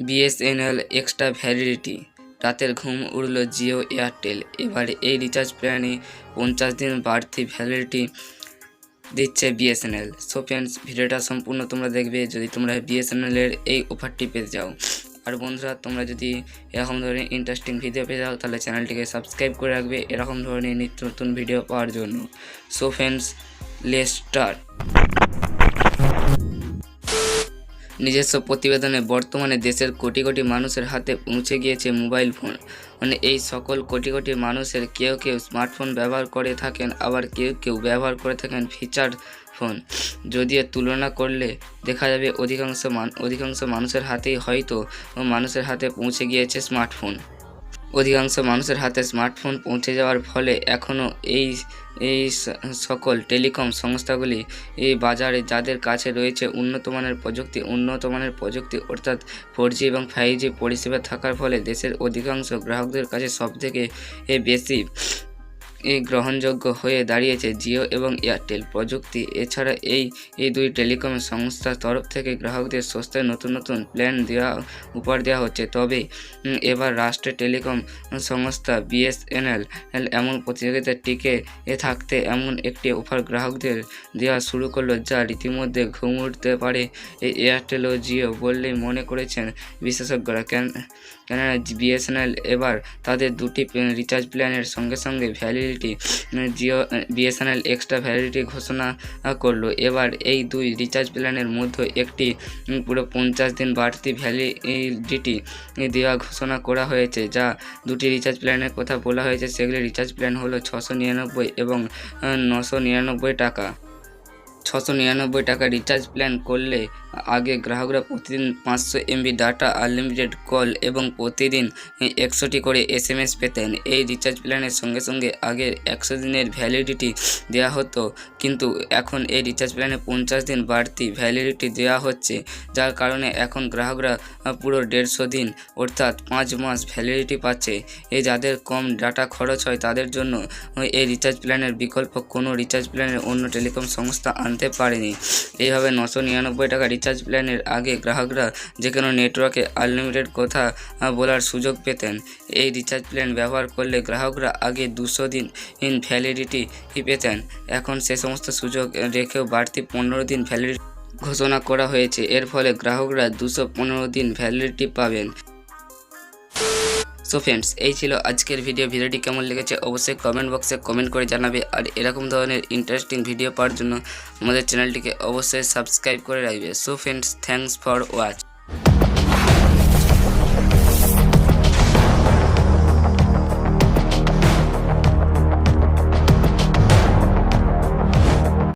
BSNL extra validity, রাতের ঘুম উড়ল Jio Airtel. এবার এই রিচার্জ প্ল্যানে 50 দিন বাড়তি ভ্যালিডিটি দিচ্ছে বিএসএনএল। সো ফ্রেন্ডস, ভিডিওটা সম্পূর্ণ তোমরা দেখবে যদি তোমরা বিএসএনএলের এই অফারটি পেতে যাও। আর বন্ধুরা, তোমরা যদি এরকম ধরনের ইন্টারেস্টিং ভিডিও পেতে যাও তাহলে চ্যানেলটিকে সাবস্ক্রাইব করে রাখবে এরকম ধরনের নিত্য নতুন ভিডিও পাওয়ার জন্য। So friends, let's start. নিজস্ব প্রতিবেদনে বর্তমানে দেশের কোটি কোটি মানুষের হাতে পৌঁছে গিয়েছে মোবাইল ফোন। এই সকল কোটি কোটি মানুষের কেউ কেউ স্মার্টফোন ব্যবহার করে থাকেন, আবার কেউ কেউ ব্যবহার করে থাকেন ফিচার ফোন। যদিও তুলনা করলে দেখা যাবে অধিকাংশ মানুষের হাতেই হয়তো মানুষের হাতে পৌঁছে গিয়েছে স্মার্টফোন। অধিকাংশ মানুষের হাতে স্মার্টফোন পৌঁছে যাওয়ার ফলে এখনও এই সকল টেলিকম সংস্থাগুলি এই বাজারে যাদের কাছে রয়েছে উন্নত মানের প্রযুক্তি অর্থাৎ 4G এবং 5G পরিষেবা থাকার ফলে দেশের অধিকাংশ গ্রাহকদের কাছে সবথেকে বেশি গ্রহণযোগ্য হয়ে দাঁড়িয়েছে জিও এবং এয়ারটেল প্রযুক্তি। এছাড়া এই দুই টেলিকম সংস্থার তরফ থেকে গ্রাহকদের সস্তায় নতুন প্ল্যান উপহার দেওয়া হচ্ছে। তবে এবার রাষ্ট্রের টেলিকম সংস্থা বিএসএনএল এমন প্রতিযোগিতায় টিকে থাকতে এমন একটি অফার গ্রাহকদের দেওয়া শুরু করলো যা রীতিমধ্যে ঘুম উঠতে পারে এয়ারটেল ও জিও বললেই মনে করেছেন বিশেষজ্ঞরা। কেননা বিএসএনএল এবার তাদের দুটি রিচার্জ প্ল্যানের সঙ্গে ভ্যালিডিটি বিএসএনএল এক্সট্রা ভ্যালিডিটি ঘোষণা করলো। এবার এই দুই রিচার্জ প্ল্যানের মধ্যে একটি পুরো 50 দিন বাড়তি ভ্যালিডিটি দেওয়া ঘোষণা করা হয়েছে। যা দুটি রিচার্জ প্ল্যানের কথা বলা হয়েছে সেগুলি রিচার্জ প্ল্যান হলো 699 এবং 999 টাকা। 699 টাকা রিচার্জ প্ল্যান করলে আগে গ্রাহকরা প্রতিদিন 500 MB ডাটা, আনলিমিটেড কল এবং প্রতিদিন 100টি করে SMS পেতেন। এই রিচার্জ প্ল্যানের সঙ্গে আগে 100 দিনের ভ্যালিডিটি দেওয়া হতো, কিন্তু এখন এই রিচার্জ প্ল্যানে 50 দিন বাড়তি ভ্যালিডিটি দেওয়া হচ্ছে, যার কারণে এখন গ্রাহকরা পুরো 150 দিন অর্থাৎ 5 মাস ভ্যালিডিটি পাচ্ছে। যাদের কম ডাটা খরচ হয় তাদের জন্য এই রিচার্জ প্ল্যানের বিকল্প কোনো রিচার্জ প্ল্যানের অন্য টেলিকম সংস্থা আনতে পারেনি। এইভাবে 999 টাকা রিচার্জ প্ল্যানের আগে গ্রাহকরা যে কোনো নেটওয়ার্কে আনলিমিটেড কথা বলার সুযোগ পেতেন। এই রিচার্জ প্ল্যান ব্যবহার করলে গ্রাহকরা আগে 200 দিন ভ্যালিডিটি পেতেন। এখন সে সমস্ত সুযোগ রেখেও বাড়তি 15 দিন ভ্যালিডিটি ঘোষণা করা হয়েছে। এর ফলে গ্রাহকরা 215 দিন ভ্যালিডিটি পাবেন। সো ফ্রেন্ডস, এই ছিল আজকের ভিডিওটি কেমন লেগেছে অবশ্যই কমেন্ট বক্সে কমেন্ট করে জানাবে। আর এরকম ধরনের ইন্টারেস্টিং ভিডিও পাওয়ার জন্য আমাদের চ্যানেলটিকে অবশ্যই সাবস্ক্রাইব করে রাখবে। So friends, thanks for watch.